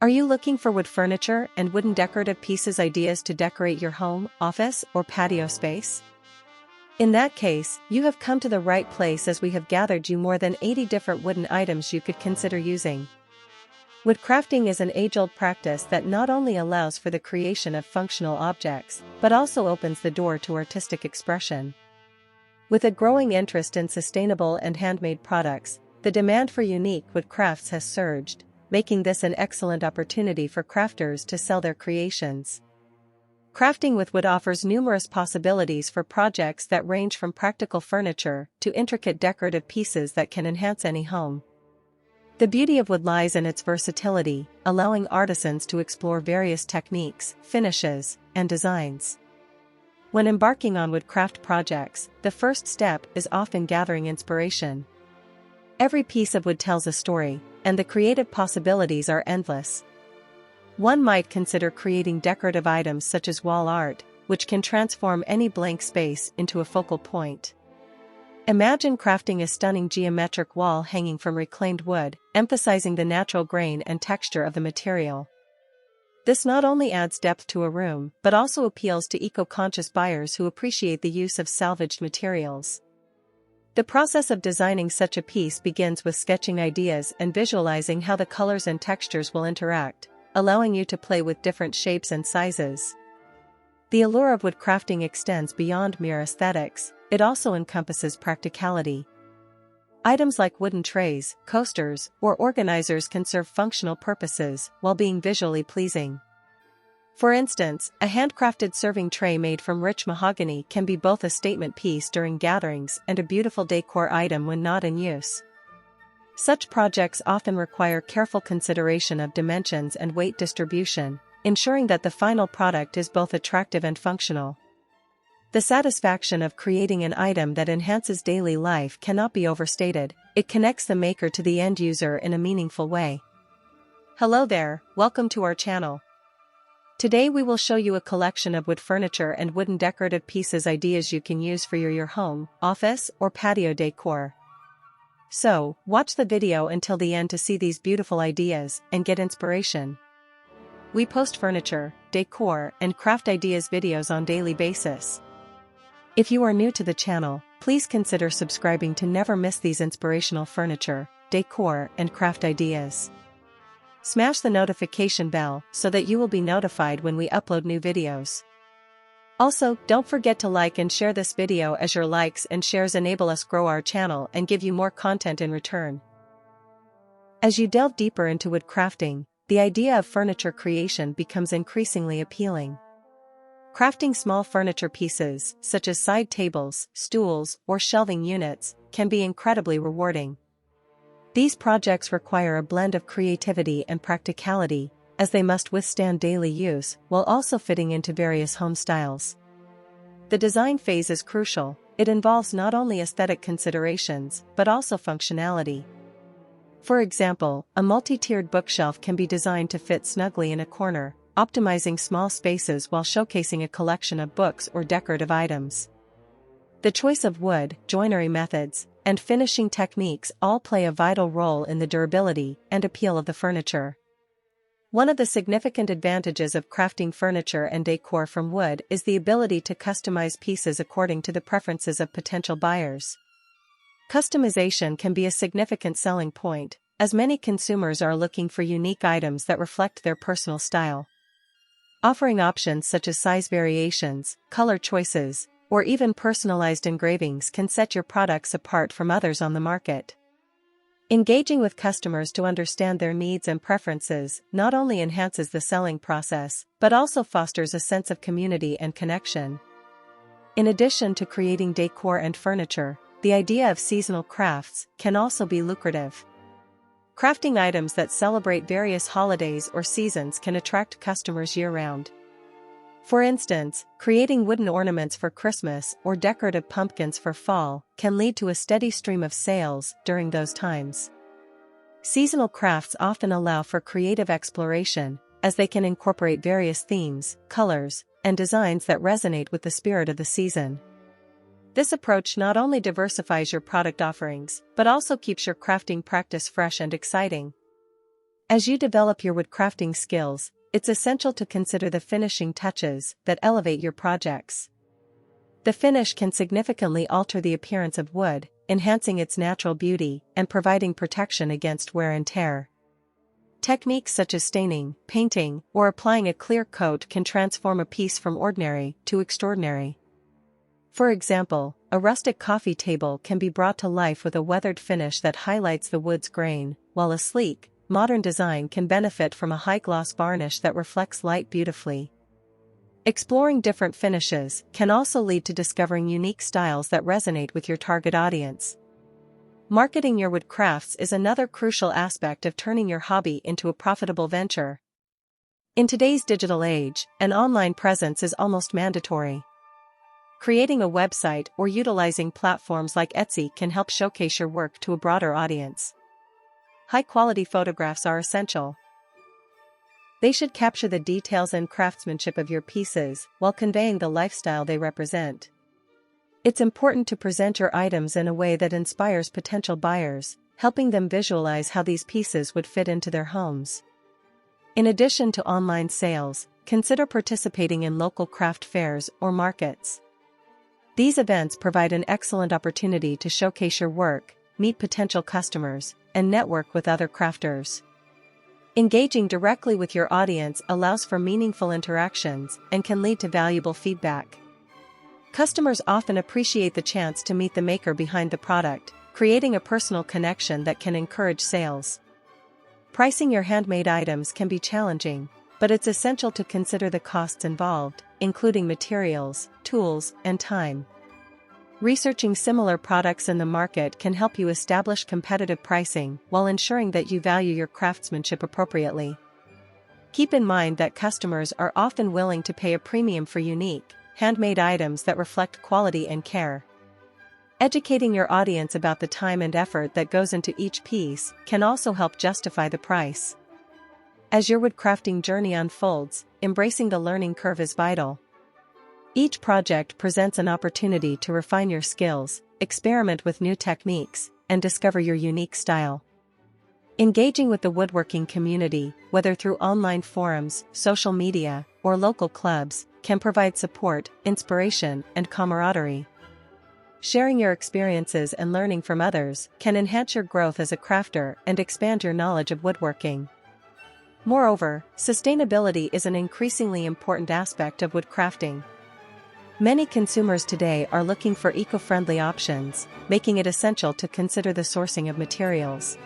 Are you looking for wood furniture and wooden decorative pieces ideas to decorate your home, office, or patio space? In that case, you have come to the right place as we have gathered you more than 80 different wooden items you could consider using. Wood crafting is an age-old practice that not only allows for the creation of functional objects, but also opens the door to artistic expression. With a growing interest in sustainable and handmade products, the demand for unique wood crafts has surged, making this an excellent opportunity for crafters to sell their creations. Crafting with wood offers numerous possibilities for projects that range from practical furniture to intricate decorative pieces that can enhance any home. The beauty of wood lies in its versatility, allowing artisans to explore various techniques, finishes, and designs. When embarking on woodcraft projects, the first step is often gathering inspiration. Every piece of wood tells a story, and the creative possibilities are endless. One might consider creating decorative items such as wall art, which can transform any blank space into a focal point. Imagine crafting a stunning geometric wall hanging from reclaimed wood, emphasizing the natural grain and texture of the material. This not only adds depth to a room, but also appeals to eco-conscious buyers who appreciate the use of salvaged materials. The process of designing such a piece begins with sketching ideas and visualizing how the colors and textures will interact, allowing you to play with different shapes and sizes. The allure of wood crafting extends beyond mere aesthetics, it also encompasses practicality. Items like wooden trays, coasters, or organizers can serve functional purposes while being visually pleasing. For instance, a handcrafted serving tray made from rich mahogany can be both a statement piece during gatherings and a beautiful decor item when not in use. Such projects often require careful consideration of dimensions and weight distribution, ensuring that the final product is both attractive and functional. The satisfaction of creating an item that enhances daily life cannot be overstated. It connects the maker to the end user in a meaningful way. Hello there, welcome to our channel. Today we will show you a collection of wood furniture and wooden decorative pieces ideas you can use for your home, office, or patio decor. So, watch the video until the end to see these beautiful ideas and get inspiration. We post furniture, decor, and craft ideas videos on a daily basis. If you are new to the channel, please consider subscribing to never miss these inspirational furniture, decor, and craft ideas. Smash the notification bell so that you will be notified when we upload new videos. Also, don't forget to like and share this video as your likes and shares enable us grow our channel and give you more content in return. As you delve deeper into wood crafting, the idea of furniture creation becomes increasingly appealing. Crafting small furniture pieces, such as side tables, stools, or shelving units, can be incredibly rewarding. These projects require a blend of creativity and practicality, as they must withstand daily use while also fitting into various home styles. The design phase is crucial. It involves not only aesthetic considerations but also functionality. For example, a multi-tiered bookshelf can be designed to fit snugly in a corner, optimizing small spaces while showcasing a collection of books or decorative items. The choice of wood, joinery methods, and finishing techniques all play a vital role in the durability and appeal of the furniture. One of the significant advantages of crafting furniture and decor from wood is the ability to customize pieces according to the preferences of potential buyers. Customization can be a significant selling point, as many consumers are looking for unique items that reflect their personal style. Offering options such as size variations, color choices, or even personalized engravings can set your products apart from others on the market. Engaging with customers to understand their needs and preferences not only enhances the selling process, but also fosters a sense of community and connection. In addition to creating decor and furniture, the idea of seasonal crafts can also be lucrative. Crafting items that celebrate various holidays or seasons can attract customers year-round. For instance, creating wooden ornaments for Christmas or decorative pumpkins for fall can lead to a steady stream of sales during those times. Seasonal crafts often allow for creative exploration, as they can incorporate various themes, colors, and designs that resonate with the spirit of the season. This approach not only diversifies your product offerings, but also keeps your crafting practice fresh and exciting. As you develop your woodcrafting skills, it's essential to consider the finishing touches that elevate your projects. The finish can significantly alter the appearance of wood, enhancing its natural beauty and providing protection against wear and tear. Techniques such as staining, painting, or applying a clear coat can transform a piece from ordinary to extraordinary. For example, a rustic coffee table can be brought to life with a weathered finish that highlights the wood's grain, while a sleek, modern design can benefit from a high-gloss varnish that reflects light beautifully. Exploring different finishes can also lead to discovering unique styles that resonate with your target audience. Marketing your wood crafts is another crucial aspect of turning your hobby into a profitable venture. In today's digital age, an online presence is almost mandatory. Creating a website or utilizing platforms like Etsy can help showcase your work to a broader audience. High-quality photographs are essential. They should capture the details and craftsmanship of your pieces while conveying the lifestyle they represent. It's important to present your items in a way that inspires potential buyers, helping them visualize how these pieces would fit into their homes. In addition to online sales, consider participating in local craft fairs or markets. These events provide an excellent opportunity to showcase your work, meet potential customers, and network with other crafters. Engaging directly with your audience allows for meaningful interactions and can lead to valuable feedback. Customers often appreciate the chance to meet the maker behind the product, creating a personal connection that can encourage sales. Pricing your handmade items can be challenging, but it's essential to consider the costs involved, including materials, tools, and time. Researching similar products in the market can help you establish competitive pricing while ensuring that you value your craftsmanship appropriately. Keep in mind that customers are often willing to pay a premium for unique, handmade items that reflect quality and care. Educating your audience about the time and effort that goes into each piece can also help justify the price. As your woodcrafting journey unfolds, embracing the learning curve is vital. Each project presents an opportunity to refine your skills, experiment with new techniques, and discover your unique style. Engaging with the woodworking community, whether through online forums, social media, or local clubs, can provide support, inspiration, and camaraderie. Sharing your experiences and learning from others can enhance your growth as a crafter and expand your knowledge of woodworking. Moreover, sustainability is an increasingly important aspect of woodcrafting. Many consumers today are looking for eco-friendly options, making it essential to consider the sourcing of materials.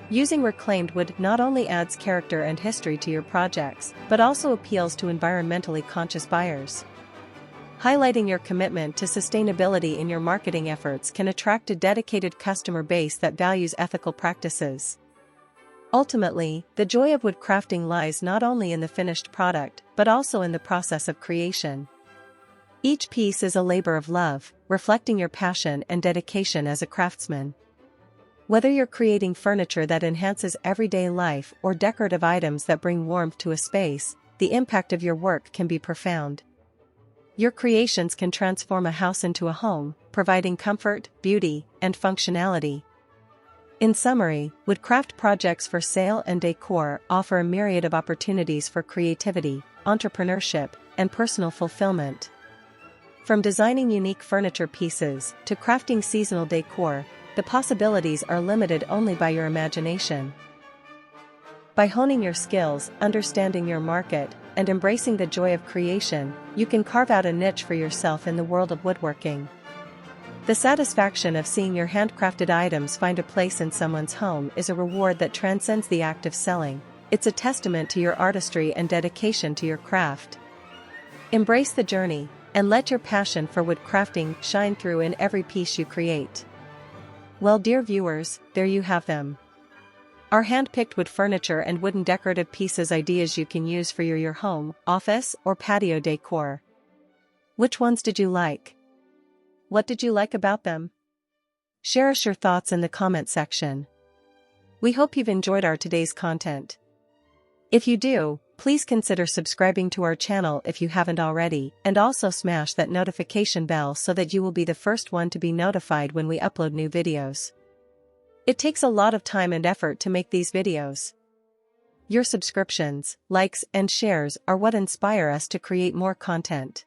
Using reclaimed wood not only adds character and history to your projects, but also appeals to environmentally conscious buyers. Highlighting your commitment to sustainability in your marketing efforts can attract a dedicated customer base that values ethical practices. Ultimately, the joy of woodcrafting lies not only in the finished product, but also in the process of creation. Each piece is a labor of love, reflecting your passion and dedication as a craftsman. Whether you're creating furniture that enhances everyday life or decorative items that bring warmth to a space, the impact of your work can be profound. Your creations can transform a house into a home, providing comfort, beauty, and functionality. In summary, woodcraft projects for sale and decor offer a myriad of opportunities for creativity, entrepreneurship, and personal fulfillment. From designing unique furniture pieces to crafting seasonal decor, the possibilities are limited only by your imagination. By honing your skills, understanding your market, and embracing the joy of creation, you can carve out a niche for yourself in the world of woodworking. The satisfaction of seeing your handcrafted items find a place in someone's home is a reward that transcends the act of selling. It's a testament to your artistry and dedication to your craft. Embrace the journey, and let your passion for woodcrafting shine through in every piece you create. Well, dear viewers, there you have them. Our hand-picked wood furniture and wooden decorative pieces ideas you can use for your home, office, or patio decor. Which ones did you like? What did you like about them? Share us your thoughts in the comment section. We hope you've enjoyed our today's content. If you do, please consider subscribing to our channel if you haven't already, and also smash that notification bell so that you will be the first one to be notified when we upload new videos. It takes a lot of time and effort to make these videos. Your subscriptions, likes, and shares are what inspire us to create more content.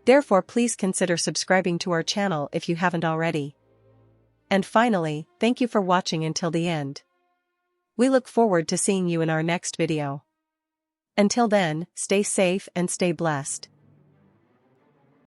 Therefore, please consider subscribing to our channel if you haven't already. And finally, thank you for watching until the end. We look forward to seeing you in our next video. Until then, stay safe and stay blessed.